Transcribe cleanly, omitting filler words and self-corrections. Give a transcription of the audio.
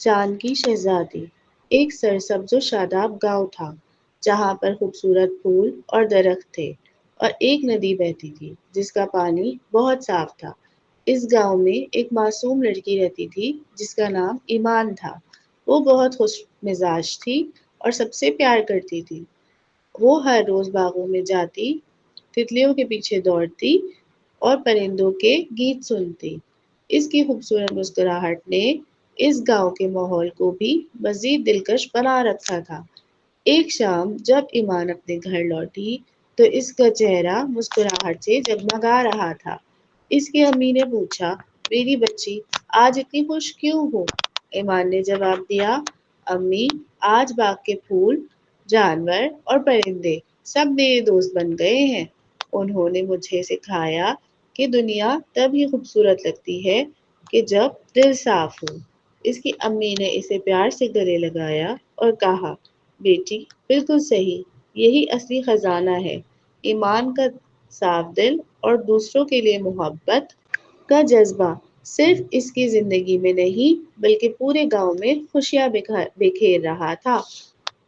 چاند کی شہزادی۔ ایک سرسبز و شاداب گاؤں تھا جہاں پر خوبصورت پھول اور درخت تھے اور ایک ندی بہتی تھی جس کا پانی بہت صاف تھا۔ اس گاؤں میں ایک معصوم لڑکی رہتی تھی جس کا نام ایمان تھا۔ وہ بہت خوش مزاج تھی اور سب سے پیار کرتی تھی۔ وہ ہر روز باغوں میں جاتی، تتلیوں کے پیچھے دوڑتی اور پرندوں کے گیت سنتی۔ اس کی خوبصورت مسکراہٹ نے اس گاؤں کے ماحول کو بھی مزید دلکش بنا رکھا تھا۔ ایک شام جب ایمان اپنے گھر لوٹی تو اس کا چہرہ مسکراہٹ سے جگمگا رہا تھا۔ اس کی امی نے پوچھا، میری بچی آج اتنی خوش کیوں ہو؟ ایمان نے جواب دیا، امی آج باغ کے پھول، جانور اور پرندے سب میرے دوست بن گئے ہیں۔ انہوں نے مجھے سکھایا کہ دنیا تب ہی خوبصورت لگتی ہے کہ جب دل صاف ہو۔ اس کی امی نے اسے پیار سے گلے لگایا اور کہا، بیٹی بالکل صحیح، یہی اصلی خزانہ ہے، ایمان کا صاف دل اور دوسروں کے لیے محبت کا جذبہ صرف اس کی زندگی میں نہیں بلکہ پورے گاؤں میں خوشیاں بکھیر رہا تھا۔